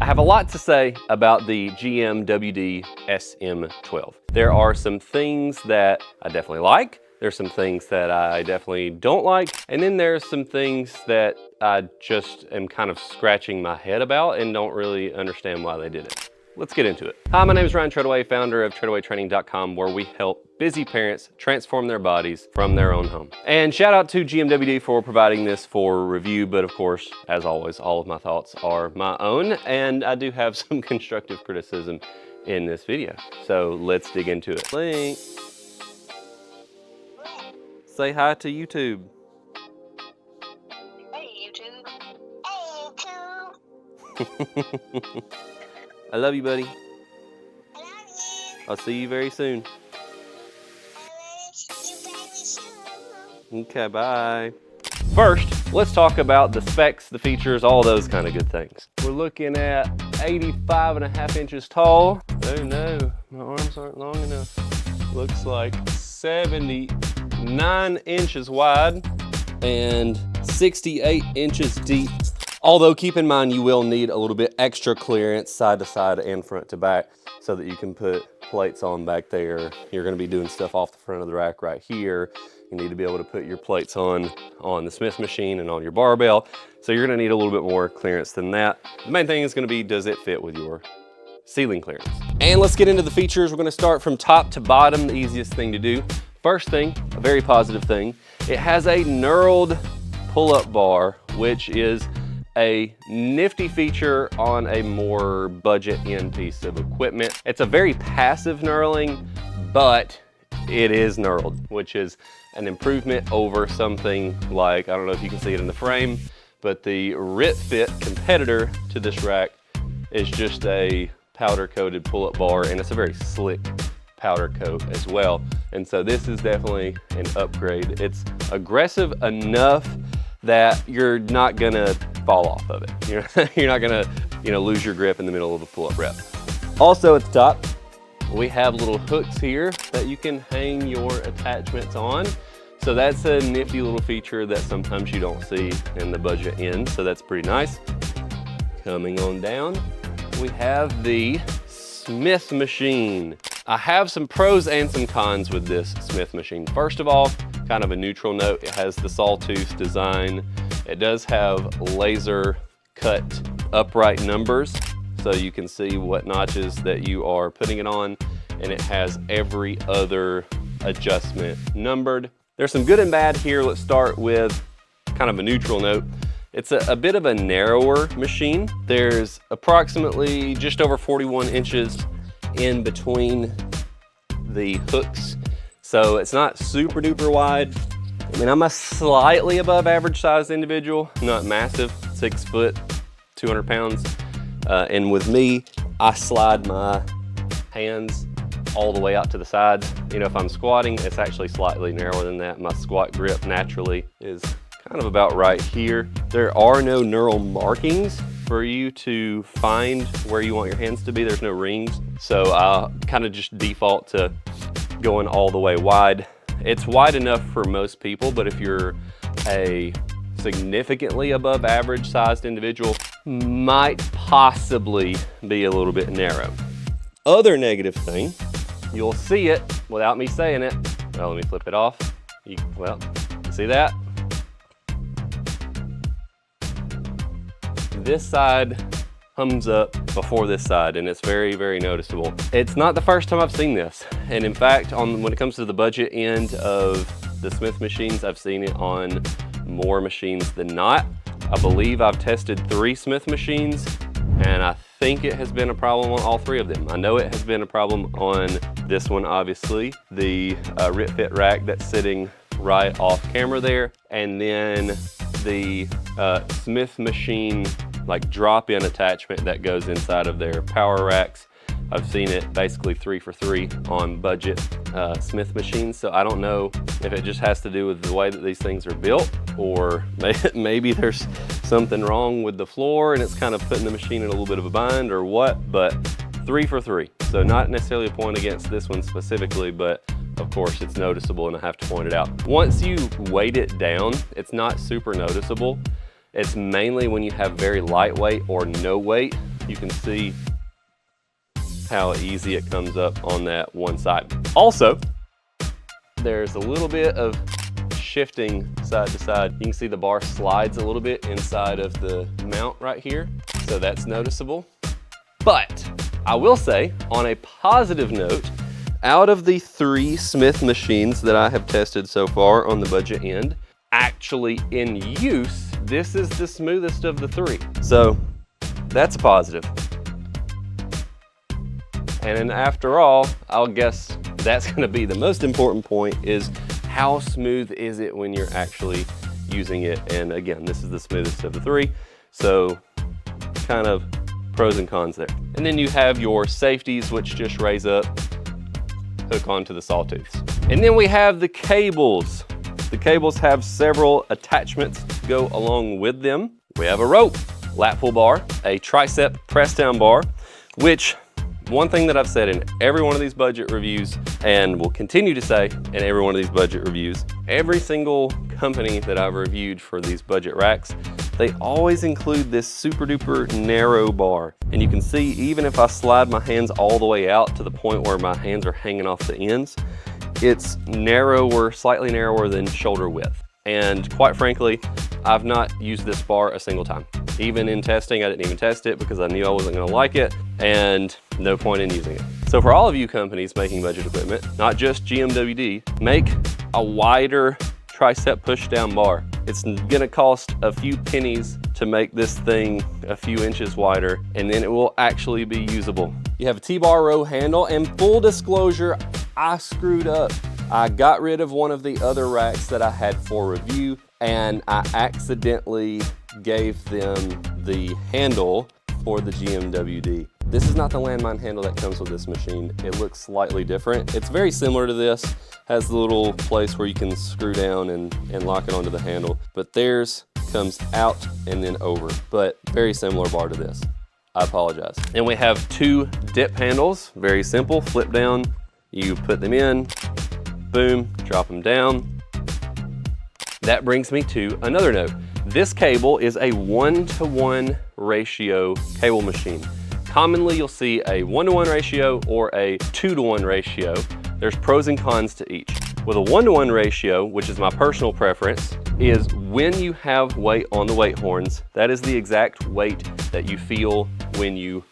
I have a lot to say about the GMWD SM12. There are some things that I definitely like, there's some things that I definitely don't like, and then there's some things that I just am kind of scratching my head about and don't really understand why they did it. Let's get into it. Hi, my name is Ryan Treadaway, founder of TreadawayTraining.com, where we help busy parents transform their bodies from their own home. And shout out to GMWD for providing this for review, but of course, as always, all of my thoughts are my own, and I do have some constructive criticism in this video. So let's dig into it. Link. Say hi to YouTube. Hey, YouTube. Hey, YouTube. I love you, buddy. I love you. I'll see you very soon. I love you very soon. Okay, bye. First, let's talk about the specs, the features, all those kind of good things. We're looking at 85.5 inches tall. Oh no, my arms aren't long enough. Looks like 79 inches wide and 68 inches deep. Although keep in mind you will need a little bit extra clearance side to side and front to back so that you can put plates on back there. You're gonna be doing stuff off the front of the rack right here. You need to be able to put your plates on the Smith machine and on your barbell. So you're gonna need a little bit more clearance than that. The main thing is gonna be, does it fit with your ceiling clearance? And let's get into the features. We're gonna start from top to bottom, the easiest thing to do. First thing, a very positive thing, it has a knurled pull-up bar, which is a nifty feature on a more budget end piece of equipment. It's a very passive knurling, but it is knurled, which is an improvement over something like, I don't know if you can see it in the frame, but the RIT Fit competitor to this rack is just a powder coated pull-up bar, and it's a very slick powder coat as well. And so this is definitely an upgrade. It's aggressive enough that you're not gonna fall off of it. You're not gonna, lose your grip in the middle of a pull-up rep. Also at the top, we have little hooks here that you can hang your attachments on. So that's a nifty little feature that sometimes you don't see in the budget end. So that's pretty nice. Coming on down, we have the Smith machine. I have some pros and some cons with this Smith machine. First of all, kind of a neutral note, it has the sawtooth design. It does have laser cut upright numbers, so you can see what notches that you are putting it on, and it has every other adjustment numbered. There's some good and bad here. Let's start with kind of a neutral note. It's a bit of a narrower machine. There's approximately just over 41 inches in between the hooks. So it's not super duper wide. I mean, I'm a slightly above average sized individual, not massive, 6 foot, 200 pounds. And with me, I slide my hands all the way out to the sides. If I'm squatting, it's actually slightly narrower than that. My squat grip naturally is kind of about right here. There are no knurl markings for you to find where you want your hands to be. There's no rings. So I'll kind of just default to going all the way wide. It's wide enough for most people, but if you're a significantly above average sized individual, might possibly be a little bit narrow. Other negative thing, you'll see it without me saying it. Well, let me flip it off. You see that? This side hums up before this side, and it's very, very noticeable. It's not the first time I've seen this. And in fact, when it comes to the budget end of the Smith machines, I've seen it on more machines than not. I believe I've tested 3 Smith machines, and I think it has been a problem on all 3 of them. I know it has been a problem on this one, obviously, the RIT Fit rack that's sitting right off camera there, and then the Smith machine like drop-in attachment that goes inside of their power racks. I've seen it basically 3 for 3 on budget Smith machines, so I don't know if it just has to do with the way that these things are built, or maybe there's something wrong with the floor and it's kind of putting the machine in a little bit of a bind or what, but 3 for 3. So not necessarily a point against this one specifically, but of course it's noticeable and I have to point it out. Once you weight it down, it's not super noticeable. It's mainly when you have very lightweight or no weight you can see how easy it comes up on that one side. Also, there's a little bit of shifting side to side. You can see the bar slides a little bit inside of the mount right here, so that's noticeable. But I will say, on a positive note, out of the 3 Smith machines that I have tested so far on the budget end, actually in use, this is the smoothest of the 3. So that's a positive. And then after all, I'll guess that's gonna be the most important point, is how smooth is it when you're actually using it? And again, this is the smoothest of the 3. So kind of pros and cons there. And then you have your safeties, which just raise up, hook onto the sawtooths. And then we have the cables. The cables have several attachments to go along with them. We have a rope, lat pull bar, a tricep press down bar, which one thing that I've said in every one of these budget reviews, and will continue to say in every one of these budget reviews, every single company that I've reviewed for these budget racks, they always include this super duper narrow bar. And you can see, even if I slide my hands all the way out to the point where my hands are hanging off the ends, it's narrower, slightly narrower than shoulder width. And quite frankly, I've not used this bar a single time. Even in testing, I didn't even test it because I knew I wasn't gonna like it, and no point in using it. So for all of you companies making budget equipment, not just GMWD, make a wider tricep push down bar. It's gonna cost a few pennies to make this thing a few inches wider, and then it will actually be usable. You have a T-bar row handle, and full disclosure, I screwed up. I got rid of one of the other racks that I had for review, and I accidentally gave them the handle for the GMWD. This is not the Landmine handle that comes with this machine. It looks slightly different. It's very similar to this, has the little place where you can screw down and lock it onto the handle, but theirs comes out and then over, but very similar bar to this. I apologize. And we have 2 dip handles, very simple, flip down, you put them in, boom, drop them down. That brings me to another note. This cable is a 1-to-1 ratio cable machine. Commonly, you'll see a 1-to-1 ratio or a 2-to-1 ratio. There's pros and cons to each. With a 1-to-1 ratio, which is my personal preference, is when you have weight on the weight horns, that is the exact weight that you feel when you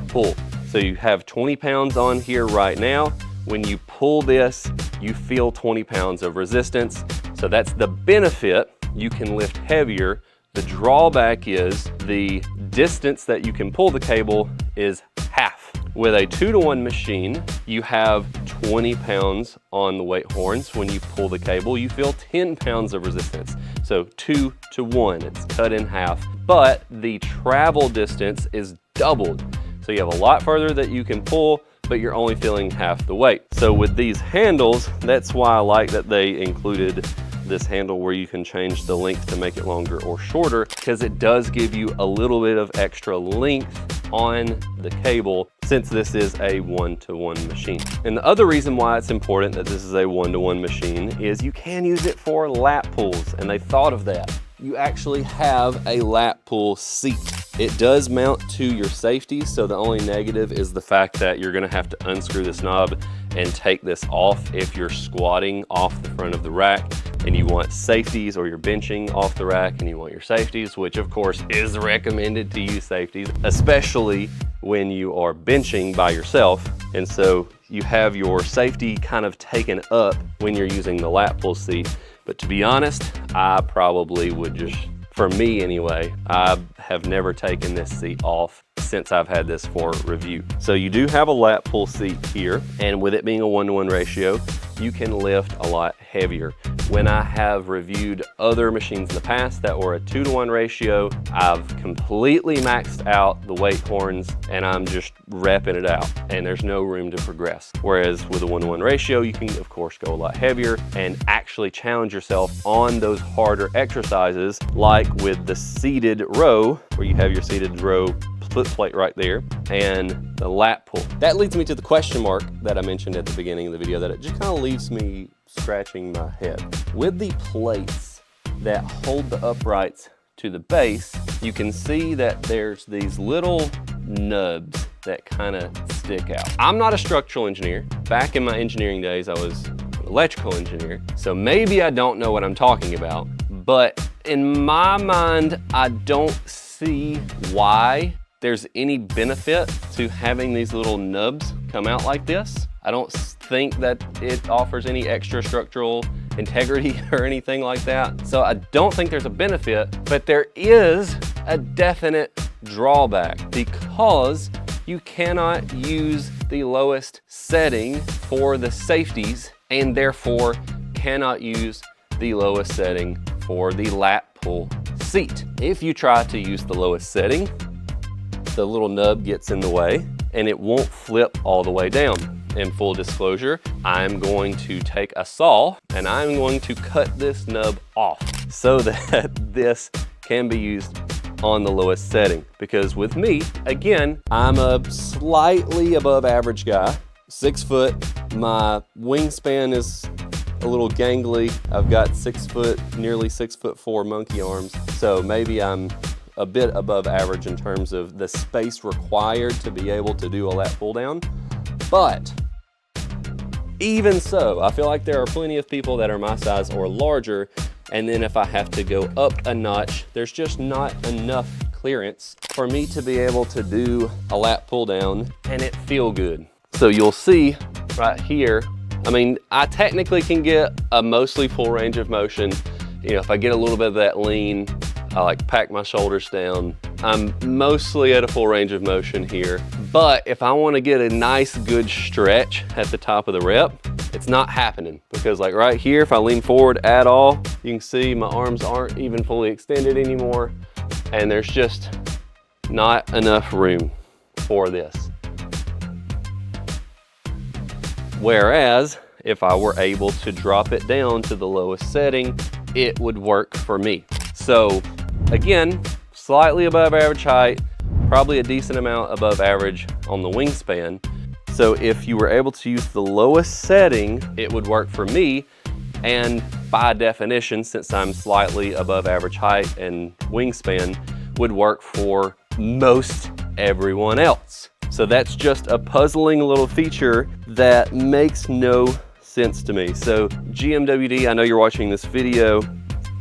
pull. So you have 20 pounds on here right now. When you pull this, you feel 20 pounds of resistance. So that's the benefit. You can lift heavier. The drawback is the distance that you can pull the cable is half. With a 2-to-1 machine, you have 20 pounds on the weight horns. When you pull the cable, you feel 10 pounds of resistance. So 2-to-1, it's cut in half. But the travel distance is doubled. So you have a lot further that you can pull, but you're only feeling half the weight. So with these handles, that's why I like that they included this handle where you can change the length to make it longer or shorter, because it does give you a little bit of extra length on the cable since this is a 1-to-1 machine. And the other reason why it's important that this is a 1-to-1 machine is you can use it for lat pulls, and they thought of that. You actually have a lat pull seat. It does mount to your safety, so the only negative is the fact that you're gonna have to unscrew this knob and take this off if you're squatting off the front of the rack and you want safeties, or you're benching off the rack and you want your safeties, which of course is recommended to use safeties, especially when you are benching by yourself. And so you have your safety kind of taken up when you're using the lat pull seat. But to be honest, I probably would just, for me anyway, I have never taken this seat off since I've had this for review. So you do have a lat pull seat here, and with it being a 1-to-1 ratio, you can lift a lot heavier. When I have reviewed other machines in the past that were a 2-to-1 ratio, I've completely maxed out the weight horns and I'm just repping it out, and there's no room to progress. Whereas with a 1-to-1 ratio, you can of course go a lot heavier and actually challenge yourself on those harder exercises, like with the seated row, where you have your seated row footplate right there, and the lat pull. That leads me to the question mark that I mentioned at the beginning of the video, that it just kind of leaves me scratching my head. With the plates that hold the uprights to the base, you can see that there's these little nubs that kind of stick out. I'm not a structural engineer. Back in my engineering days, I was an electrical engineer. So maybe I don't know what I'm talking about, but in my mind, I don't see why there's any benefit to having these little nubs come out like this. I don't think that it offers any extra structural integrity or anything like that. So I don't think there's a benefit, but there is a definite drawback because you cannot use the lowest setting for the safeties and therefore cannot use the lowest setting for the lat pull seat. If you try to use the lowest setting, the little nub gets in the way and it won't flip all the way down. In full disclosure, I'm going to take a saw and I'm going to cut this nub off so that this can be used on the lowest setting. Because with me, again, I'm a slightly above average guy, 6 foot. My wingspan is a little gangly. I've got 6 foot, nearly 6'4" monkey arms. So maybe I'm a bit above average in terms of the space required to be able to do a lat pull down. But even so, I feel like there are plenty of people that are my size or larger, and then if I have to go up a notch, there's just not enough clearance for me to be able to do a lat pull down and it feel good. So you'll see right here, I mean, I technically can get a mostly full range of motion. You know, if I get a little bit of that lean, I like pack my shoulders down. I'm mostly at a full range of motion here, but if I want to get a nice good stretch at the top of the rep, it's not happening because like right here, if I lean forward at all, you can see my arms aren't even fully extended anymore and there's just not enough room for this. Whereas if I were able to drop it down to the lowest setting, it would work for me. So again, slightly above average height, probably a decent amount above average on the wingspan. So if you were able to use the lowest setting, it would work for me. And by definition, since I'm slightly above average height and wingspan, would work for most everyone else. So that's just a puzzling little feature that makes no sense to me. So GMWD, I know you're watching this video,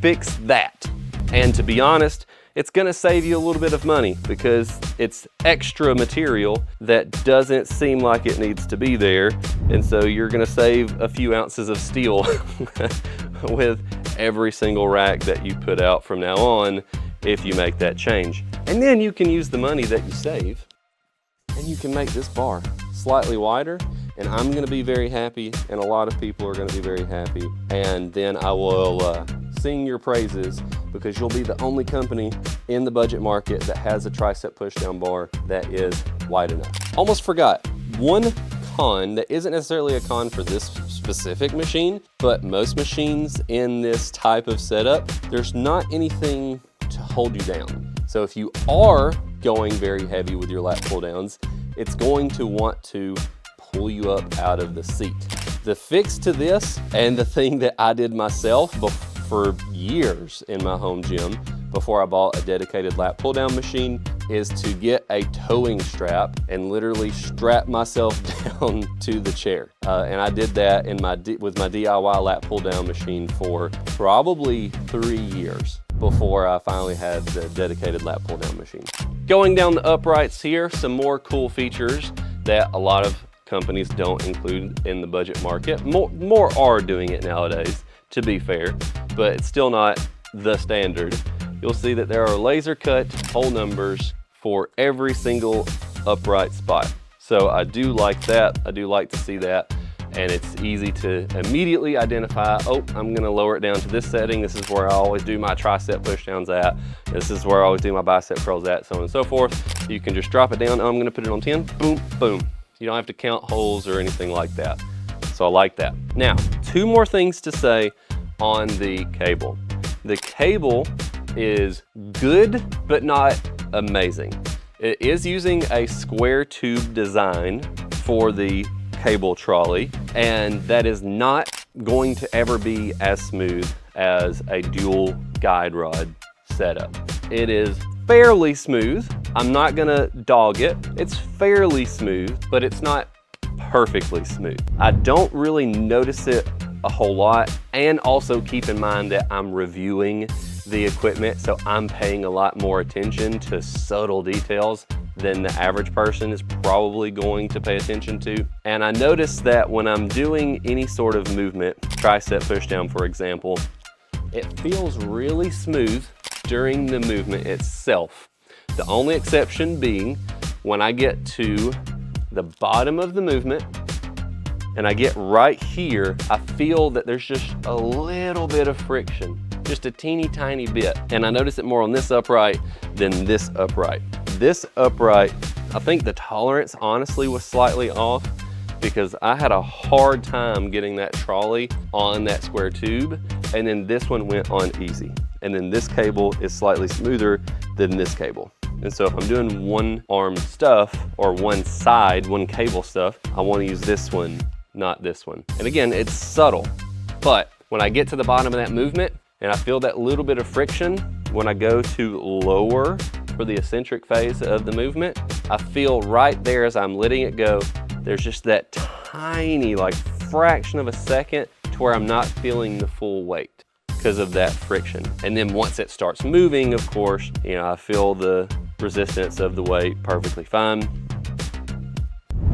fix that. And to be honest, it's gonna save you a little bit of money because it's extra material that doesn't seem like it needs to be there. And so you're gonna save a few ounces of steel with every single rack that you put out from now on if you make that change. And then you can use the money that you save and you can make this bar slightly wider, and I'm gonna be very happy and a lot of people are gonna be very happy. And then I will sing your praises because you'll be the only company in the budget market that has a tricep pushdown bar that is wide enough. Almost forgot, one con that isn't necessarily a con for this specific machine, but most machines in this type of setup, there's not anything to hold you down. So if you are going very heavy with your lat pull downs, it's going to want to pull you up out of the seat. The fix to this, and the thing that I did myself for years in my home gym before I bought a dedicated lat pull down machine, is to get a towing strap and literally strap myself down to the chair. And I did that with my DIY lat pull down machine for probably 3 years before I finally had the dedicated lat pull down machine. Going down the uprights here, some more cool features that a lot of companies don't include in the budget market. More are doing it nowadays, to be fair, but it's still not the standard. You'll see that there are laser cut hole numbers for every single upright spot. So I do like that. I do like to see that. And it's easy to immediately identify, oh, I'm gonna lower it down to this setting. This is where I always do my tricep pushdowns at. This is where I always do my bicep curls at, so on and so forth. You can just drop it down. Oh, I'm gonna put it on 10, boom, boom. You don't have to count holes or anything like that. So I like that. Now, 2 more things to say on the cable. The cable is good, but not amazing. It is using a square tube design for the cable trolley, and that is not going to ever be as smooth as a dual guide rod setup. It is fairly smooth. I'm not gonna dog it. It's fairly smooth, but it's not perfectly smooth. I don't really notice it a whole lot, and also keep in mind that I'm reviewing the equipment, so I'm paying a lot more attention to subtle details than the average person is probably going to pay attention to. And I noticed that when I'm doing any sort of movement, tricep pushdown for example, it feels really smooth during the movement itself. The only exception being when I get to the bottom of the movement and I get right here, I feel that there's just a little bit of friction, just a teeny tiny bit. And I notice it more on this upright than this upright. This upright, I think the tolerance honestly was slightly off because I had a hard time getting that trolley on that square tube, and then this one went on easy. And then this cable is slightly smoother than this cable. And so if I'm doing one arm stuff or one side, one cable stuff, I want to use this one, not this one. And again, it's subtle, but when I get to the bottom of that movement and I feel that little bit of friction, when I go to lower for the eccentric phase of the movement, I feel right there as I'm letting it go, there's just that tiny, like fraction of a second to where I'm not feeling the full weight because of that friction. And then once it starts moving, of course, you know, I feel the resistance of the weight perfectly fine.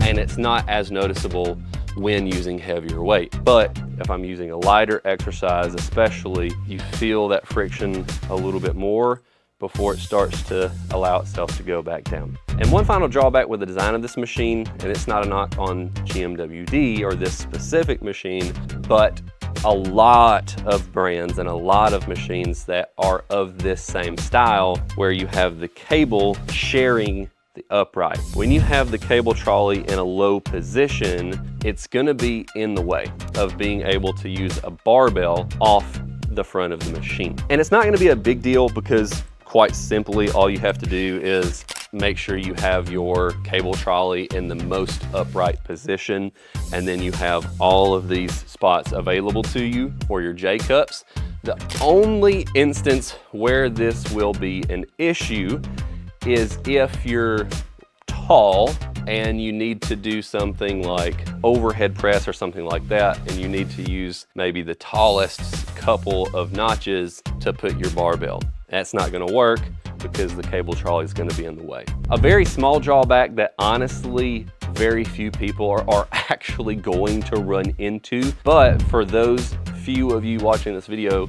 And it's not as noticeable when using heavier weight. But if I'm using a lighter exercise especially, you feel that friction a little bit more before it starts to allow itself to go back down. And one final drawback with the design of this machine, and it's not a knock on GMWD or this specific machine, but a lot of brands and a lot of machines that are of this same style where you have the cable sharing the upright. When you have the cable trolley in a low position, it's gonna be in the way of being able to use a barbell off the front of the machine. And it's not gonna be a big deal because quite simply, all you have to do is make sure you have your cable trolley in the most upright position, and then you have all of these spots available to you for your J-cups. The only instance where this will be an issue is if you're tall and you need to do something like overhead press or something like that, and you need to use maybe the tallest couple of notches to put your barbell. That's not gonna work because the cable trolley is gonna be in the way. A very small drawback that honestly very few people are actually going to run into, but for those few of you watching this video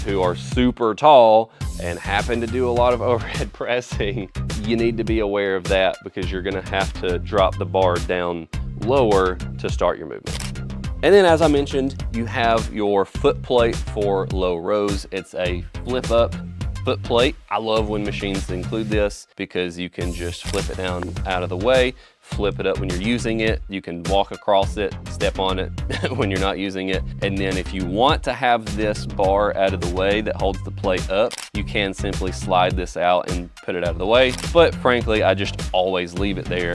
who are super tall and happen to do a lot of overhead pressing, you need to be aware of that because you're gonna have to drop the bar down lower to start your movement. And then as I mentioned, you have your foot plate for low rows. It's a flip up foot plate. I love when machines include this because you can just flip it down out of the way, flip it up when you're using it. You can walk across it, step on it when you're not using it. And then if you want to have this bar out of the way that holds the plate up, you can simply slide this out and put it out of the way. But frankly, I just always leave it there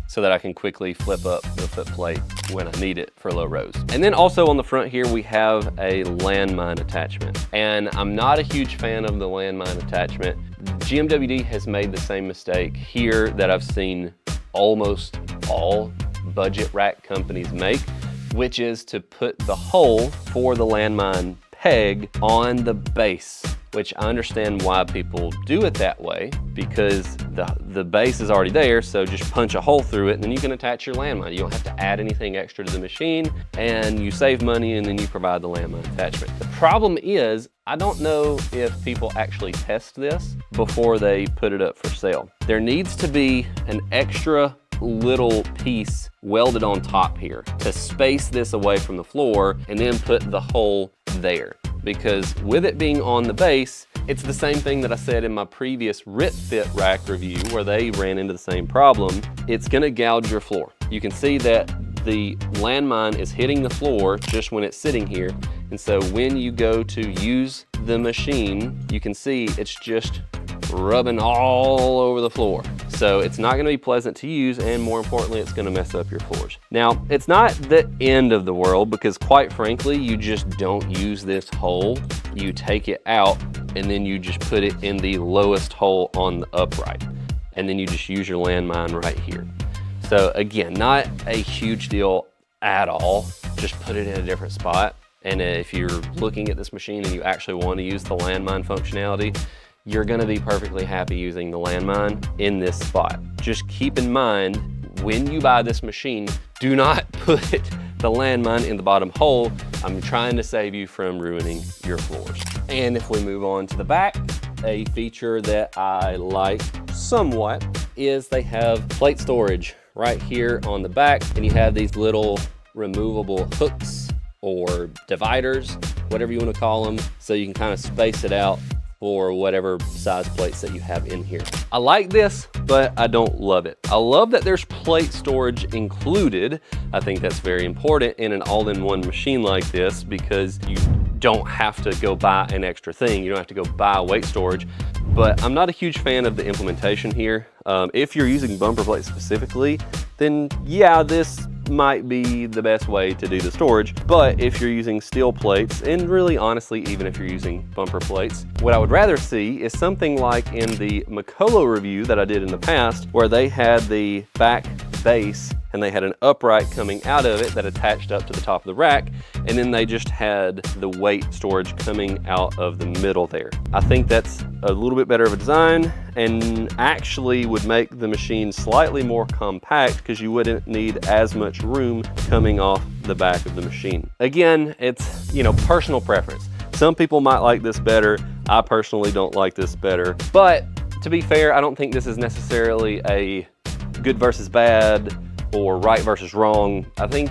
so that I can quickly flip up the foot plate when I need it for low rows. And then also on the front here, we have a landmine attachment. And I'm not a huge fan of the landmine attachment. GMWD has made the same mistake here that I've seen almost all budget rack companies make, which is to put the hole for the landmine peg on the base, which I understand why people do it that way, because the base is already there, so just punch a hole through it and then you can attach your landmine. You don't have to add anything extra to the machine, and you save money and then you provide the landmine attachment. The problem is, I don't know if people actually test this before they put it up for sale. There needs to be an extra little piece welded on top here to space this away from the floor and then put the hole there. Because with it being on the base, it's the same thing that I said in my previous Rip Fit rack review where they ran into the same problem. It's gonna gouge your floor. You can see that the landmine is hitting the floor just when it's sitting here. And so when you go to use the machine, you can see it's just rubbing all over the floor. So it's not gonna be pleasant to use, and more importantly, it's gonna mess up your floors. Now, it's not the end of the world, because quite frankly, you just don't use this hole. You take it out, and then you just put it in the lowest hole on the upright. And then you just use your landmine right here. So again, not a huge deal at all. Just put it in a different spot. And if you're looking at this machine and you actually want to use the landmine functionality, you're gonna be perfectly happy using the landmine in this spot. Just keep in mind, when you buy this machine, do not put the landmine in the bottom hole. I'm trying to save you from ruining your floors. And if we move on to the back, a feature that I like somewhat is they have plate storage right here on the back, and you have these little removable hooks or dividers, whatever you want to call them, so you can kind of space it out for whatever size plates that you have in here. I like this, but I don't love it. I love that there's plate storage included. I think that's very important in an all-in-one machine like this, because you don't have to go buy an extra thing. You don't have to go buy weight storage. But I'm not a huge fan of the implementation here. If you're using bumper plates specifically, then yeah, this might be the best way to do the storage. But if you're using steel plates, and really honestly, even if you're using bumper plates, what I would rather see is something like in the Makolo review that I did in the past, where they had the back base and they had an upright coming out of it that attached up to the top of the rack, and then they just had the weight storage coming out of the middle there. I think that's a little bit better of a design, and actually would make the machine slightly more compact, because you wouldn't need as much room coming off the back of the machine. Again, it's, you know, personal preference. Some people might like this better. I personally don't like this better. But to be fair, I don't think this is necessarily a good versus bad or right versus wrong. I think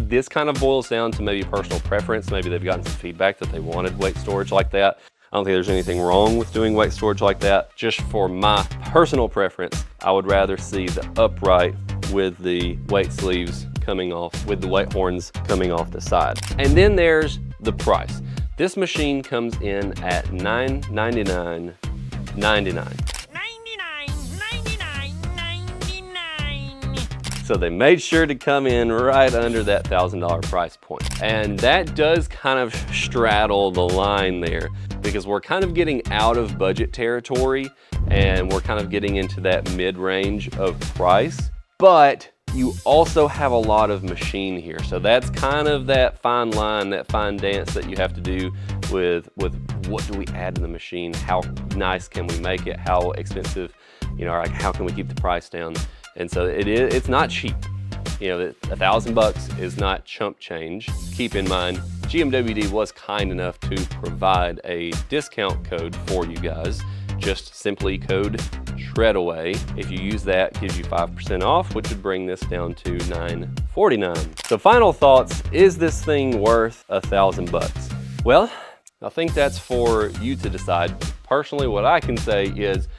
this kind of boils down to maybe personal preference. Maybe they've gotten some feedback that they wanted weight storage like that. I don't think there's anything wrong with doing weight storage like that. Just for my personal preference, I would rather see the upright with the weight sleeves coming off, with the weight horns coming off the side. And then there's the price. This machine comes in at $999.99. So they made sure to come in right under that $1,000 price point. And that does kind of straddle the line there, because we're kind of getting out of budget territory and we're kind of getting into that mid-range of price. But you also have a lot of machine here. So that's kind of that fine line, that fine dance that you have to do with what do we add to the machine? How nice can we make it? How expensive, you know, like how can we keep the price down? And so it's not cheap. You know, $1,000 is not chump change. Keep in mind, GMWD was kind enough to provide a discount code for you guys. Just simply code Treadaway. If you use that, it gives you 5% off, which would bring this down to $949. So final thoughts, is this thing worth $1,000? Well, I think that's for you to decide. Personally, what I can say is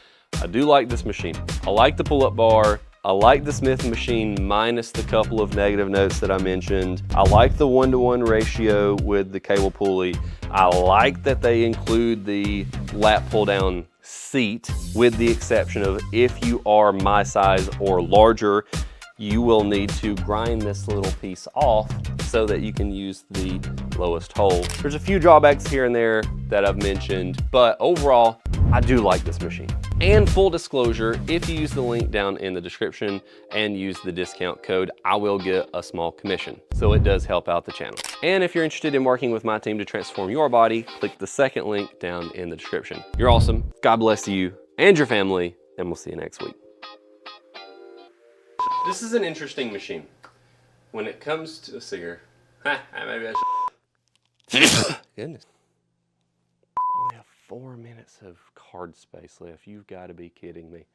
I do like this machine. I like the pull-up bar. I like the Smith machine minus the couple of negative notes that I mentioned. I like the 1-to-1 ratio with the cable pulley. I like that they include the lap pull down seat, with the exception of if you are my size or larger, you will need to grind this little piece off so that you can use the lowest hole. There's a few drawbacks here and there that I've mentioned, but overall, I do like this machine. And full disclosure, if you use the link down in the description and use the discount code, I will get a small commission. So it does help out the channel. And if you're interested in working with my team to transform your body, click the second link down in the description. You're awesome. God bless you and your family, and we'll see you next week. This is an interesting machine. When it comes to, let's see here. Maybe I should. Goodness. I only have 4 minutes of card space left. You've got to be kidding me.